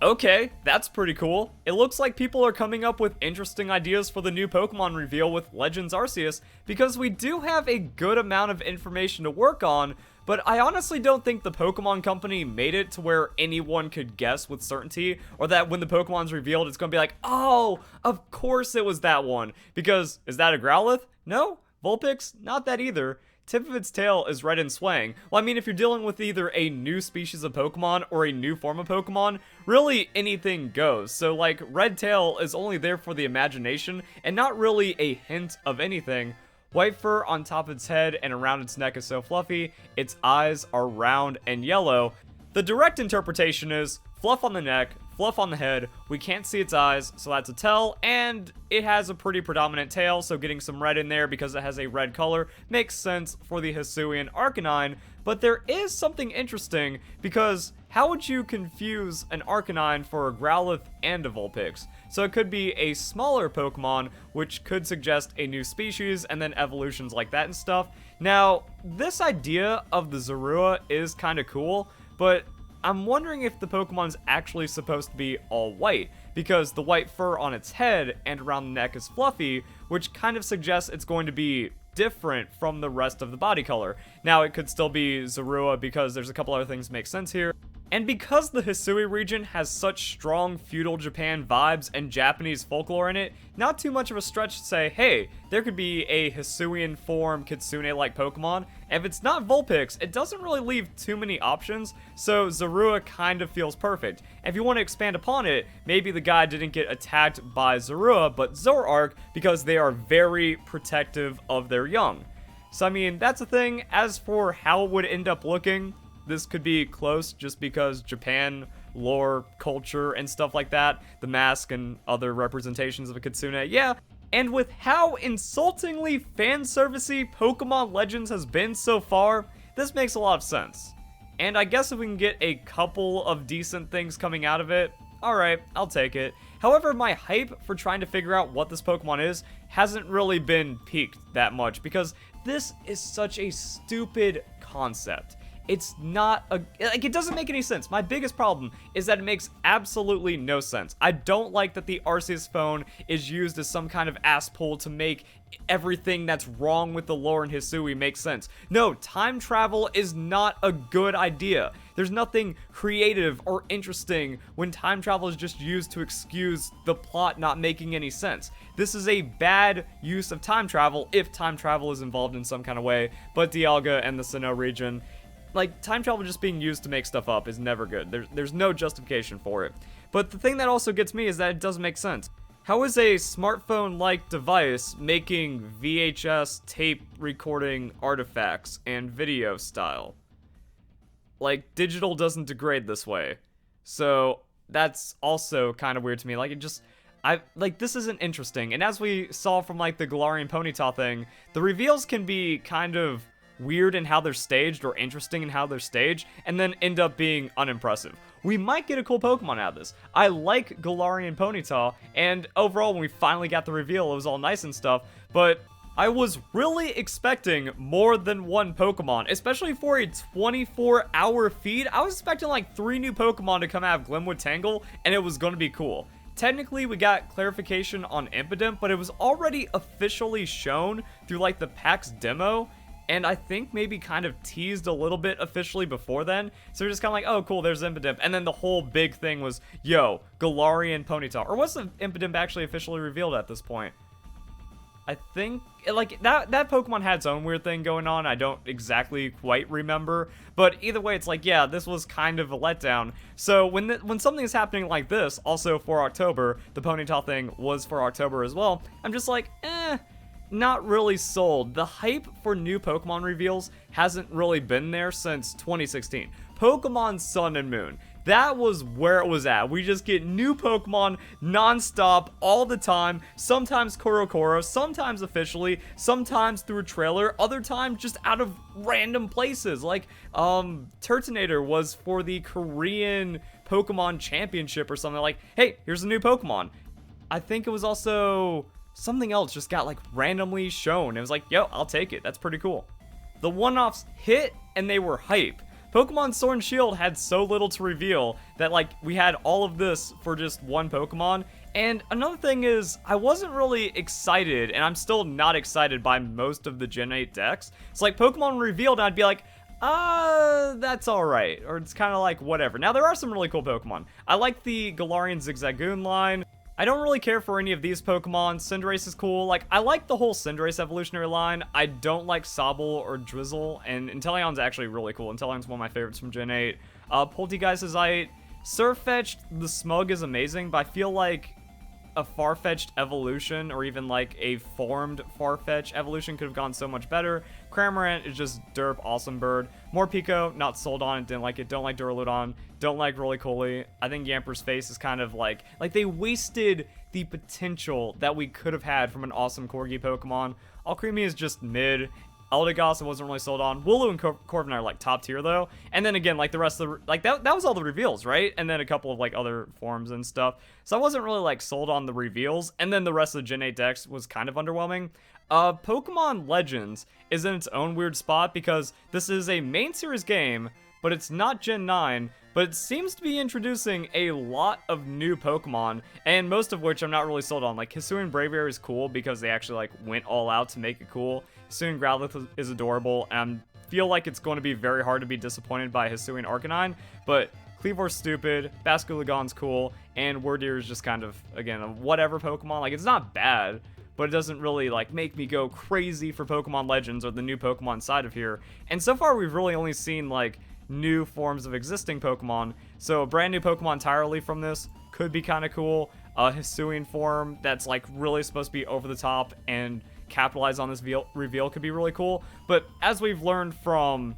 Okay, that's pretty cool. It looks like people are coming up with interesting ideas for the new Pokemon reveal with Legends Arceus, because we do have a good amount of information to work on, but I honestly don't think the Pokemon Company made it to where anyone could guess with certainty, or that when the Pokemon's revealed, it's gonna be like, oh, of course it was that one. Because, is that a Growlithe? No? Vulpix? Not that either. Tip of its tail is red and swaying. Well, I mean, if you're dealing with either a new species of Pokemon or a new form of Pokemon, really anything goes. So, like, red tail is only there for the imagination and not really a hint of anything. White fur on top of its head and around its neck is so fluffy, its eyes are round and yellow. The direct interpretation is fluff on the neck, fluff on the head, we can't see its eyes, so that's a tell, and it has a pretty predominant tail, so getting some red in there because it has a red color makes sense for the Hisuian Arcanine, but there is something interesting, because how would you confuse an Arcanine for a Growlithe and a Vulpix? So it could be a smaller Pokemon, which could suggest a new species, and then evolutions like that and stuff. Now, this idea of the Zorua is kind of cool, but I'm wondering if the Pokemon's actually supposed to be all white, because the white fur on its head and around the neck is fluffy, which kind of suggests it's going to be different from the rest of the body color. Now, it could still be Zorua because there's a couple other things that make sense here. And because the Hisui region has such strong feudal Japan vibes and Japanese folklore in it, not too much of a stretch to say, hey, there could be a Hisuian form Kitsune-like Pokemon. If it's not Vulpix, it doesn't really leave too many options, so Zorua kind of feels perfect. If you want to expand upon it, maybe the guy didn't get attacked by Zorua, but Zoroark, because they are very protective of their young. So I mean, that's a thing. As for how it would end up looking, this could be close just because Japan, lore, culture, and stuff like that, the mask and other representations of a Kitsune, yeah. And with how insultingly fan-servicey Pokemon Legends has been so far, this makes a lot of sense. And I guess if we can get a couple of decent things coming out of it, alright, I'll take it. However, my hype for trying to figure out what this Pokemon is hasn't really been peaked that much, because this is such a stupid concept. It's not it doesn't make any sense. My biggest problem is that it makes absolutely no sense. I don't like that the Arceus phone is used as some kind of ass pull to make everything that's wrong with the lore in Hisui make sense. No, time travel is not a good idea. There's nothing creative or interesting when time travel is just used to excuse the plot not making any sense. This is a bad use of time travel if time travel is involved in some kind of way, but Dialga and the Sinnoh region, like, time travel just being used to make stuff up is never good. There's no justification for it. But the thing that also gets me is that it doesn't make sense. How is a smartphone-like device making VHS tape recording artifacts and video style? Like, digital doesn't degrade this way. So, that's also kind of weird to me. Like, this isn't interesting. And as we saw from, like, the Galarian Ponyta thing, the reveals can be kind of weird in how they're staged or interesting in how they're staged, and then end up being unimpressive. We might get a cool Pokemon out of this. I like Galarian Ponyta, and overall when we finally got the reveal, it was all nice and stuff, but I was really expecting more than one Pokemon, especially for a 24-hour feed. I was expecting like 3 new Pokemon to come out of Glenwood Tangle, and it was going to be cool. Technically, we got clarification on Impidimp, but it was already officially shown through like the PAX demo, and I think maybe kind of teased a little bit officially before then. So we're just kind of like, oh, cool, there's Impidimp. And then the whole big thing was, yo, Galarian Ponyta. Or was the Impidimp actually officially revealed at this point? I think, like, that Pokemon had its own weird thing going on. I don't exactly quite remember. But either way, it's like, yeah, this was kind of a letdown. So when something is happening like this, also for October, the Ponyta thing was for October as well, I'm just like, not really sold. The hype for new Pokemon reveals hasn't really been there since 2016. Pokemon Sun and Moon. That was where it was at. We just get new Pokemon non-stop all the time. Sometimes Korokoro, sometimes officially, sometimes through a trailer, other times just out of random places. Like, Turtonator was for the Korean Pokemon Championship or something. Like, hey, here's a new Pokemon. I think it was also something else just got like randomly shown. It was like, yo, I'll take it. That's pretty cool. The one-offs hit and they were hype. Pokemon Sword and Shield had so little to reveal that, like, we had all of this for just one Pokemon. And another thing is, I wasn't really excited, and I'm still not excited by most of the Gen 8 decks. It's like Pokemon revealed, and I'd be like, that's alright. Or it's kind of like, whatever. Now, there are some really cool Pokemon. I like the Galarian Zigzagoon line. I don't really care for any of these Pokemon. Cinderace is cool. Like, I like the whole Cinderace evolutionary line. I don't like Sobble or Drizzle, and Inteleon's actually really cool. Inteleon's one of my favorites from Gen 8. Poltegeist is aight. Surfetch'd, the Smug is amazing, but I feel like a Farfetch'd evolution, or even like a formed Farfetch'd evolution, could have gone so much better. Cramorant is just derp, awesome bird. Morpeko, not sold on it, didn't like it. Don't like Duraludon, don't like Roly-Poly. I think Yamper's Face is kind of like they wasted the potential that we could have had from an awesome Corgi Pokemon. Alcremie is just mid. Eldegoss I wasn't really sold on. Wooloo and Corviknight are like top tier though. And then again, like the rest of the, like that was all the reveals, right? And then a couple of like other forms and stuff. So I wasn't really like sold on the reveals. And then the rest of the Gen 8 decks was kind of underwhelming. Pokemon Legends is in its own weird spot because this is a main series game, but it's not Gen 9, but it seems to be introducing a lot of new Pokemon, and most of which I'm not really sold on. Like, Hisuian Braviary is cool because they actually, like, went all out to make it cool. Hisuian Growlithe is adorable, and I feel like it's going to be very hard to be disappointed by Hisuian Arcanine, but Kleavor's stupid, Basculegon's cool, and Wordeer is just kind of, again, a whatever Pokemon. Like, it's not bad, but it doesn't really, like, make me go crazy for Pokemon Legends or the new Pokemon side of here. And so far, we've really only seen, like, new forms of existing Pokemon, so a brand new Pokemon entirely from this could be kind of cool. A Hisuian form that's like really supposed to be over the top and capitalize on this reveal could be really cool, but as we've learned from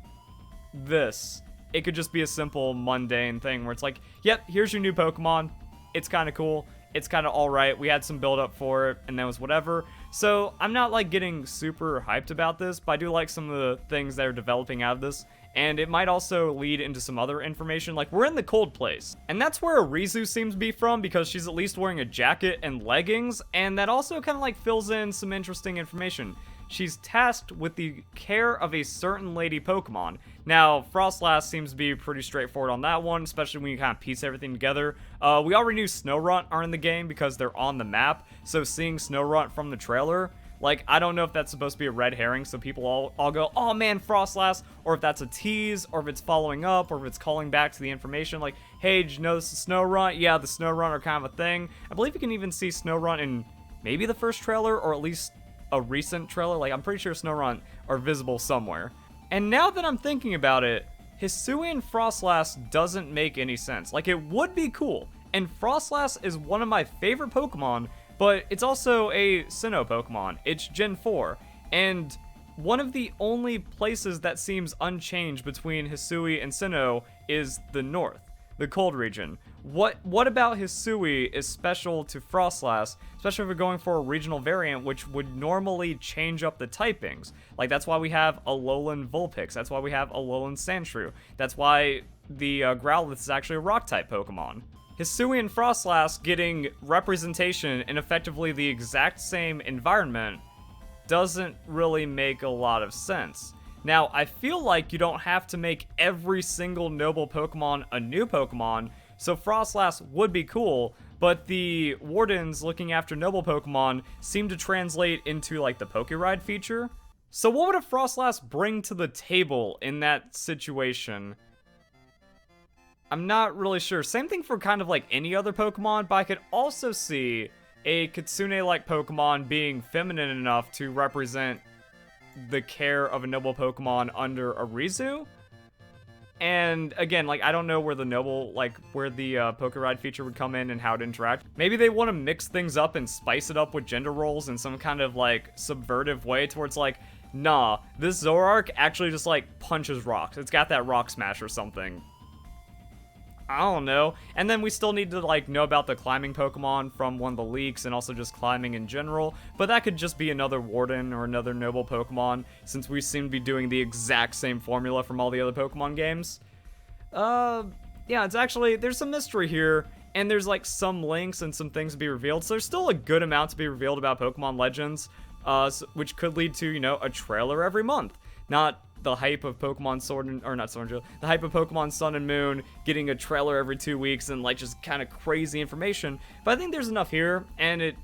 this, it could just be a simple mundane thing where it's like, yep, here's your new Pokemon, it's kind of cool, it's kind of alright, we had some build up for it, and that was whatever. So I'm not like getting super hyped about this, but I do like some of the things that are developing out of this. And it might also lead into some other information, like we're in the cold place. And that's where Arizu seems to be from, because she's at least wearing a jacket and leggings, and that also kind of like fills in some interesting information. She's tasked with the care of a certain lady Pokemon. Now, Frostlass seems to be pretty straightforward on that one, especially when you kind of piece everything together. We already knew Snorunt are in the game because they're on the map, so seeing Snorunt from the trailer, like, I don't know if that's supposed to be a red herring, so people all go, oh man, Frostlass, or if that's a tease, or if it's following up, or if it's calling back to the information, like, hey, did you know this is Snorunt? Yeah, the Snorunt are kind of a thing. I believe you can even see Snorunt in maybe the first trailer, or at least a recent trailer. Like, I'm pretty sure Snorunt are visible somewhere. And now that I'm thinking about it, Hisuian Frostlass doesn't make any sense. Like, it would be cool, and Frostlass is one of my favorite Pokemon, but it's also a Sinnoh Pokemon. It's Gen 4, and one of the only places that seems unchanged between Hisui and Sinnoh is the north, the cold region. What about Hisui is special to Frostlass, especially if we're going for a regional variant, which would normally change up the typings? Like, that's why we have Alolan Vulpix, that's why we have Alolan Sandshrew, that's why the Growlithe is actually a Rock-type Pokemon. Hisuian Frostlass getting representation in effectively the exact same environment doesn't really make a lot of sense. Now, I feel like you don't have to make every single noble Pokemon a new Pokemon, so Frostlass would be cool, but the Wardens looking after noble Pokemon seem to translate into like the Pokeride feature. So what would a Frostlass bring to the table in that situation? I'm not really sure. Same thing for kind of like any other Pokemon, but I could also see a Kitsune-like Pokemon being feminine enough to represent the care of a noble Pokemon under Arizu. And again, like, I don't know where the noble, like, where the Pokeride feature would come in and how it interact. Maybe they want to mix things up and spice it up with gender roles in some kind of, like, subvertive way towards, like, nah, this Zoroark actually just, like, punches rocks. It's got that rock smash or something. I don't know. And then we still need to, like, know about the climbing Pokemon from one of the leaks and also just climbing in general. But that could just be another Warden or another noble Pokemon, since we seem to be doing the exact same formula from all the other Pokemon games. Yeah, it's actually, there's some mystery here, and there's, like, some links and some things to be revealed. So there's still a good amount to be revealed about Pokemon Legends, which could lead to, you know, a trailer every month. Not the hype of Pokemon Sword and, or not Sword and Shield, the hype of Pokemon Sun and Moon, getting a trailer every 2 weeks and like just kind of crazy information. But I think there's enough here, and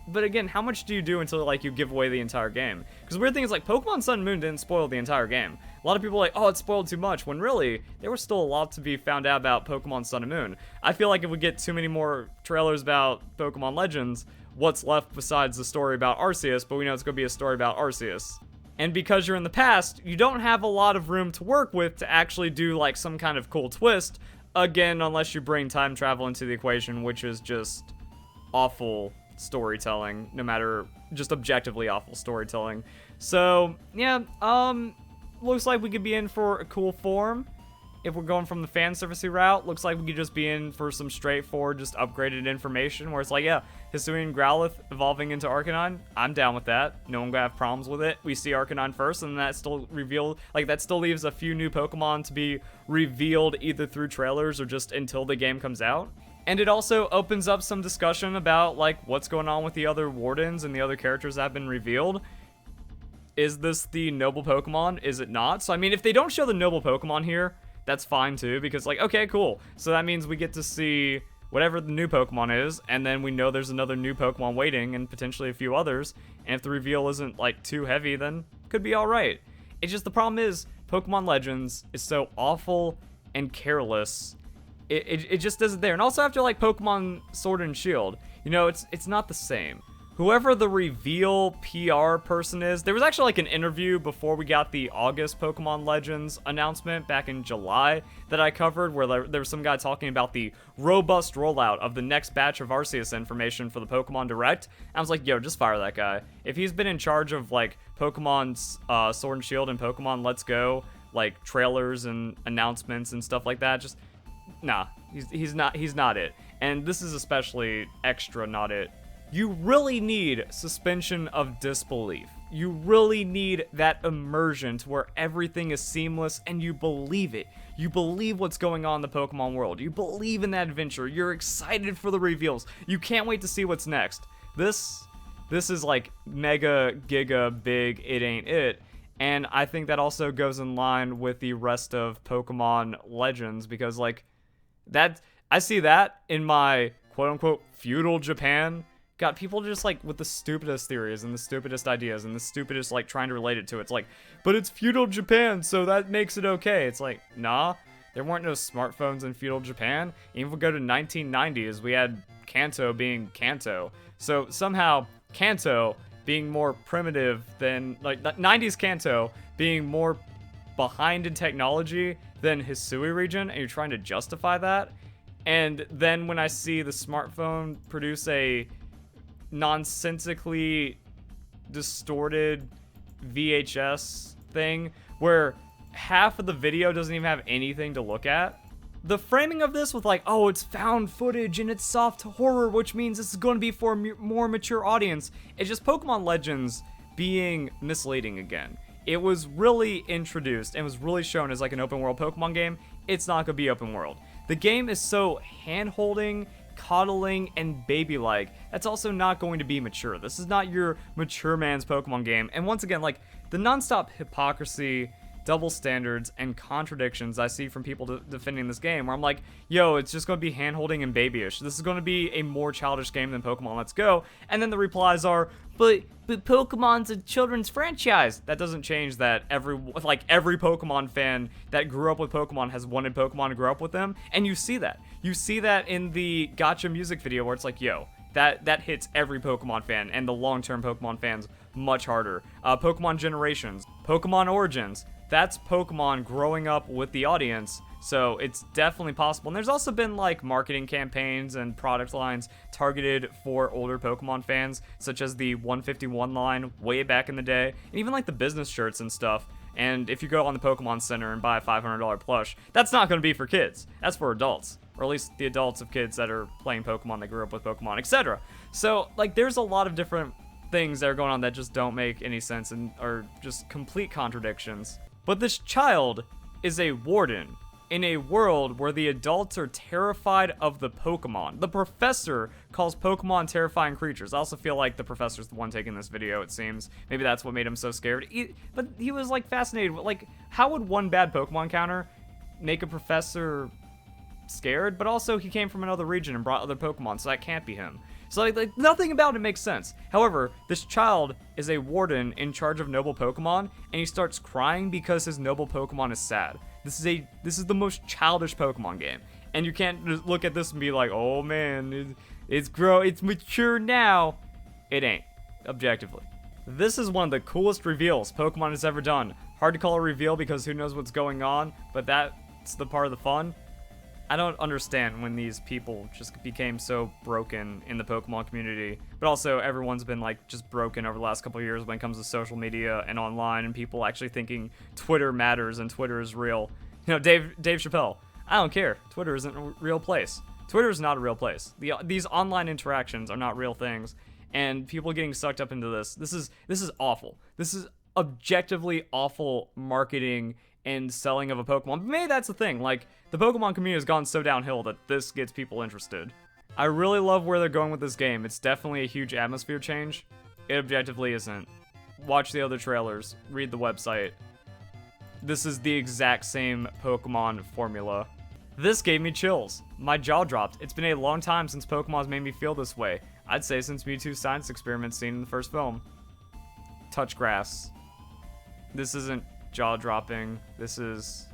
but again, how much do you do until like you give away the entire game? Because weird thing is like Pokemon Sun and Moon didn't spoil the entire game. A lot of people are like, oh, it spoiled too much, when really, there was still a lot to be found out about Pokemon Sun and Moon. I feel like if we get too many more trailers about Pokemon Legends, what's left besides the story about Arceus, but we know it's going to be a story about Arceus. And because you're in the past, you don't have a lot of room to work with to actually do like some kind of cool twist, again, unless you bring time travel into the equation, which is just awful storytelling, no matter, just objectively awful storytelling. So, yeah, looks like we could be in for a cool form. If we're going from the fan servicey route, looks like we could just be in for some straightforward, just upgraded information, where it's like, yeah, Hisuian Growlithe evolving into Arcanine, I'm down with that. No one gonna have problems with it. We see Arcanine first, and that still revealed, like, that still leaves a few new Pokemon to be revealed either through trailers or just until the game comes out. And it also opens up some discussion about, like, what's going on with the other Wardens and the other characters that have been revealed. Is this the noble Pokemon? Is it not? So, I mean, if they don't show the noble Pokemon here, that's fine too, because, like, okay, cool. So that means we get to see whatever the new Pokemon is, and then we know there's another new Pokemon waiting, and potentially a few others. And if the reveal isn't, like, too heavy, then could be alright. It's just the problem is, Pokemon Legends is so awful and careless. It just isn't there. And also after, like, Pokemon Sword and Shield, you know, it's not the same. Whoever the reveal PR person is, there was actually like an interview before we got the August Pokemon Legends announcement back in July that I covered, where there was some guy talking about the robust rollout of the next batch of Arceus information for the Pokemon Direct. I was like, yo, just fire that guy. If he's been in charge of like Pokemon's Sword and Shield and Pokemon Let's Go, like trailers and announcements and stuff like that, just nah, he's not it. And this is especially extra not it. You really need suspension of disbelief. You really need that immersion to where everything is seamless and you believe it. You believe what's going on in the Pokemon world. You believe in that adventure. You're excited for the reveals. You can't wait to see what's next. This is like mega, giga, big, it ain't it. And I think that also goes in line with the rest of Pokemon Legends, because like that, I see that in my quote unquote feudal Japan. Got people just like with the stupidest theories and the stupidest ideas and the stupidest like trying to relate it to. It's like, but it's feudal Japan, so that makes it okay. It's like, nah, there weren't no smartphones in feudal Japan. Even if we go to 1990s, we had Kanto being Kanto. So somehow Kanto being more primitive than, like, 90s Kanto being more behind in technology than Hisui region, and you're trying to justify that. And then when I see the smartphone produce a nonsensically distorted VHS thing where half of the video doesn't even have anything to look at. The framing of this with like, oh, it's found footage and it's soft horror, which means this is going to be for a more mature audience. It's just Pokemon Legends being misleading again. It was really introduced and was really shown as like an open world Pokemon game. It's not going to be open world. The game is so hand-holding, coddling, and baby-like. That's also not going to be mature. This is not your mature man's Pokemon game. And once again, like, the nonstop hypocrisy, double standards, and contradictions I see from people defending this game, where I'm like, yo, it's just going to be hand-holding and babyish. This is going to be a more childish game than Pokemon Let's Go. And then the replies are, but Pokemon's a children's franchise. That doesn't change that every Pokemon fan that grew up with Pokemon has wanted Pokemon to grow up with them. And you see that. You see that in the Gacha music video where it's like, yo, that hits every Pokemon fan and the long-term Pokemon fans much harder. Pokemon Generations, Pokemon Origins, that's Pokemon growing up with the audience. So it's definitely possible. And there's also been like marketing campaigns and product lines targeted for older Pokemon fans, such as the 151 line way back in the day, and even like the business shirts and stuff. And if you go on the Pokemon Center and buy a $500 plush, that's not going to be for kids. That's for adults, or at least the adults of kids that are playing Pokemon, that grew up with Pokemon, etc. So like there's a lot of different things that are going on that just don't make any sense and are just complete contradictions. But this child is a warden in a world where the adults are terrified of the Pokemon. The professor calls Pokemon terrifying creatures. I also feel like the professor's the one taking this video, it seems. Maybe that's what made him so scared. But he was, like, fascinated. Like, how would one bad Pokemon counter make a professor scared? But also, he came from another region and brought other Pokemon, so that can't be him. So, like nothing about it makes sense. However, this child is a warden in charge of noble Pokemon, and he starts crying because his noble Pokemon is sad. This is the most childish Pokemon game, and you can't just look at this and be like, oh man, it's mature now. It ain't, objectively. This is one of the coolest reveals Pokemon has ever done. Hard to call a reveal because who knows what's going on, but that's the part of the fun. I don't understand when these people just became so broken in the Pokemon community, but also everyone's been like just broken over the last couple of years when it comes to social media and online and people actually thinking Twitter matters and Twitter is real. You know, Dave Chappelle, I don't care. Twitter isn't a real place. Twitter is not a real place. These online interactions are not real things, and people getting sucked up into this. This is awful. This is objectively awful marketing and selling of a Pokemon. But maybe that's the thing, like, the Pokemon community has gone so downhill that this gets people interested. I really love where they're going with this game. It's definitely a huge atmosphere change. It objectively isn't. Watch the other trailers, read the website. This is the exact same Pokemon formula. This gave me chills. My jaw dropped. It's been a long time since Pokemon's made me feel this way. I'd say since Mewtwo's science experiment seen in the first film. Touch grass. This isn't jaw-dropping. This is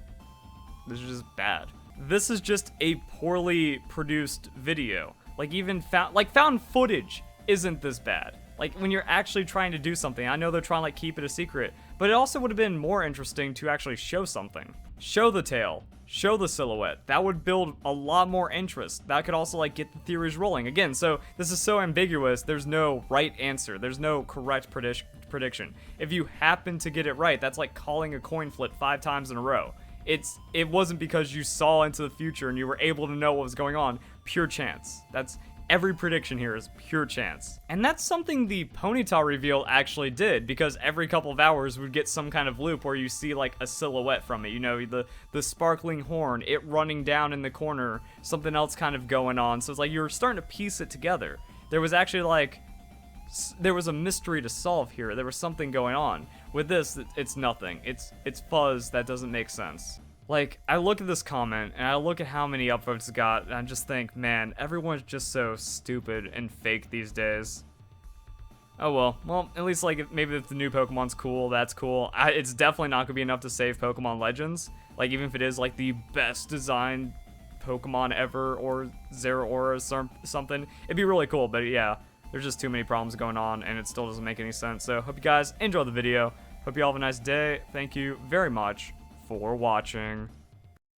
just bad. This is just a poorly produced video. Like, even found footage isn't this bad. Like, when you're actually trying to do something, I know they're trying to, like, keep it a secret, but it also would have been more interesting to actually show something. Show the tail. Show the silhouette. That would build a lot more interest. That could also, like, get the theories rolling. Again, so this is so ambiguous, there's no right answer. There's no correct prediction. If you happen to get it right, that's like calling a coin flip 5 times in a row. It wasn't because you saw into the future and you were able to know what was going on. Pure chance. Every prediction here is pure chance. And that's something the Ponyta reveal actually did, because every couple of hours we'd get some kind of loop where you see like a silhouette from it. You know, the sparkling horn, it running down in the corner, something else kind of going on. So it's like you were starting to piece it together. There was actually like, there was a mystery to solve here. There was something going on. With this, it's nothing. It's fuzz that doesn't make sense. Like, I look at this comment, and I look at how many upvotes it got, and I just think, man, everyone's just so stupid and fake these days. Oh well. Well, at least, like, maybe if the new Pokemon's cool, that's cool. It's definitely not gonna be enough to save Pokemon Legends. Like, even if it is, like, the best designed Pokemon ever, or Zoroark or something, it'd be really cool, but yeah, there's just too many problems going on, and it still doesn't make any sense. So, hope you guys enjoy the video. Hope you all have a nice day. Thank you very much for watching.